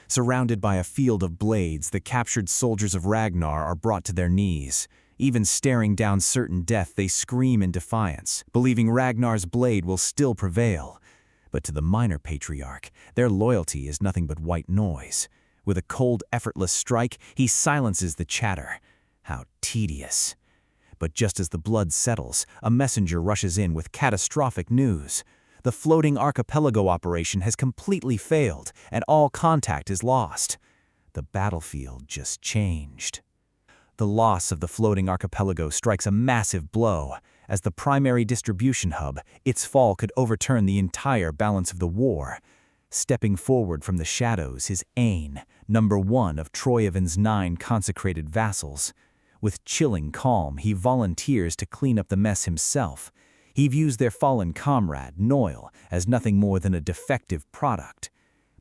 Surrounded by a field of blades, the captured soldiers of Ragnar are brought to their knees. Even staring down certain death, they scream in defiance, believing Ragnar's blade will still prevail. But to the minor patriarch, their loyalty is nothing but white noise. With a cold, effortless strike, he silences the chatter. How tedious. But just as the blood settles, a messenger rushes in with catastrophic news. The floating archipelago operation has completely failed, and all contact is lost. The battlefield just changed. The loss of the floating archipelago strikes a massive blow. As the primary distribution hub, its fall could overturn the entire balance of the war. Stepping forward from the shadows is Ain, number 1 of Troyavon's 9 consecrated vassals. With chilling calm, he volunteers to clean up the mess himself. He views their fallen comrade, Noil, as nothing more than a defective product.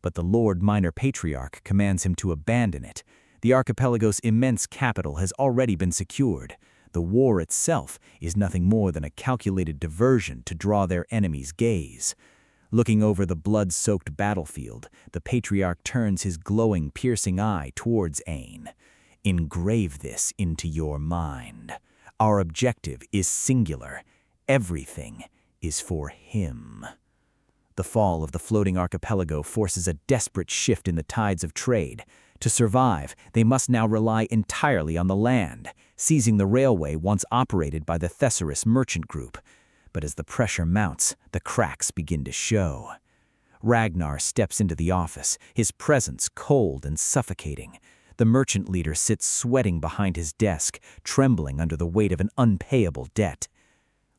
But the Lord Minor Patriarch commands him to abandon it. The archipelago's immense capital has already been secured. The war itself is nothing more than a calculated diversion to draw their enemy's gaze. Looking over the blood-soaked battlefield, the Patriarch turns his glowing, piercing eye towards Ain. Engrave this into your mind. Our objective is singular. Everything is for him. The fall of the floating archipelago forces a desperate shift in the tides of trade. To survive, they must now rely entirely on the land, seizing the railway once operated by the Thesaurus merchant group. But as the pressure mounts, the cracks begin to show. Ragnar steps into the office, his presence cold and suffocating. The merchant leader sits sweating behind his desk, trembling under the weight of an unpayable debt.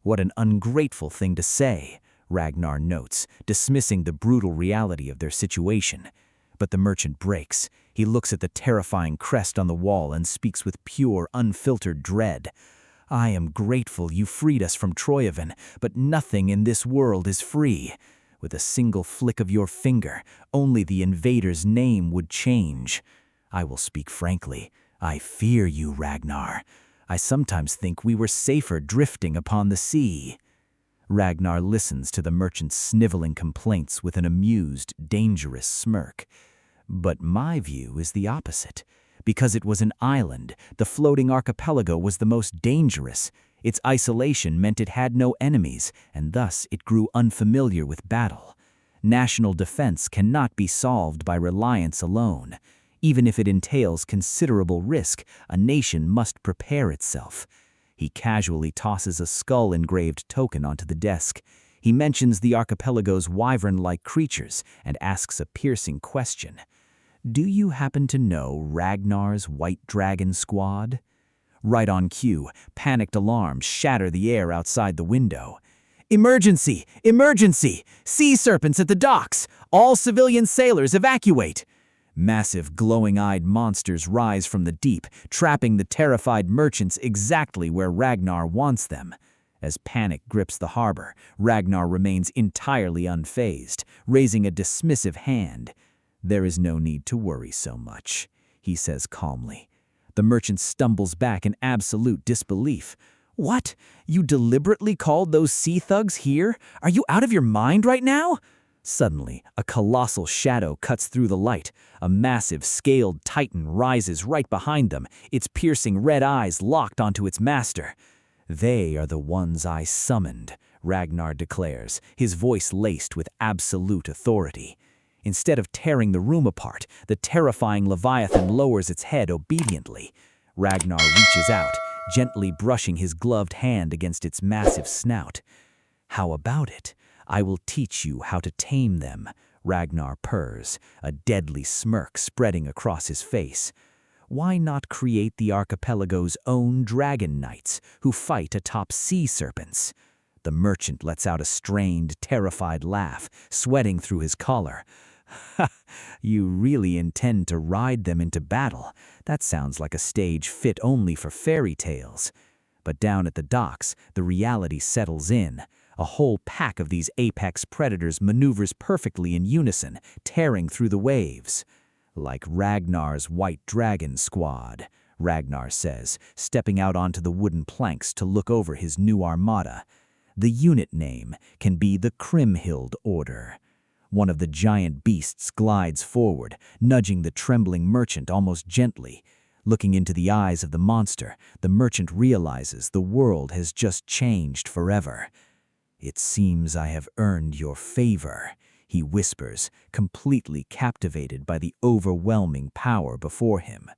What an ungrateful thing to say, Ragnar notes, dismissing the brutal reality of their situation. But the merchant breaks. He looks at the terrifying crest on the wall and speaks with pure, unfiltered dread. I am grateful you freed us from Troyavon, but nothing in this world is free. With a single flick of your finger, only the invader's name would change. I will speak frankly. I fear you, Ragnar. I sometimes think we were safer drifting upon the sea. Ragnar listens to the merchant's sniveling complaints with an amused, dangerous smirk. But my view is the opposite. Because it was an island, the floating archipelago was the most dangerous. Its isolation meant it had no enemies, and thus it grew unfamiliar with battle. National defense cannot be solved by reliance alone. Even if it entails considerable risk, a nation must prepare itself. He casually tosses a skull-engraved token onto the desk. He mentions the archipelago's wyvern-like creatures and asks a piercing question. Do you happen to know Ragnar's White Dragon Squad? Right on cue, panicked alarms shatter the air outside the window. Emergency! Emergency! Sea serpents at the docks! All civilian sailors evacuate! Massive, glowing-eyed monsters rise from the deep, trapping the terrified merchants exactly where Ragnar wants them. As panic grips the harbor, Ragnar remains entirely unfazed, raising a dismissive hand. There is no need to worry so much, he says calmly. The merchant stumbles back in absolute disbelief. What? You deliberately called those sea thugs here? Are you out of your mind right now? Suddenly, a colossal shadow cuts through the light. A massive, scaled titan rises right behind them, its piercing red eyes locked onto its master. They are the ones I summoned, Ragnar declares, his voice laced with absolute authority. Instead of tearing the room apart, the terrifying Leviathan lowers its head obediently. Ragnar reaches out, gently brushing his gloved hand against its massive snout. How about it? I will teach you how to tame them, Ragnar purrs, a deadly smirk spreading across his face. Why not create the archipelago's own dragon knights who fight atop sea serpents? The merchant lets out a strained, terrified laugh, sweating through his collar. Ha! You really intend to ride them into battle? That sounds like a stage fit only for fairy tales. But down at the docks, the reality settles in. A whole pack of these apex predators maneuvers perfectly in unison, tearing through the waves. Like Ragnar's White Dragon Squad, Ragnar says, stepping out onto the wooden planks to look over his new armada. The unit name can be the Krimhild Order. One of the giant beasts glides forward, nudging the trembling merchant almost gently. Looking into the eyes of the monster, the merchant realizes the world has just changed forever. "It seems I have earned your favor," he whispers, completely captivated by the overwhelming power before him.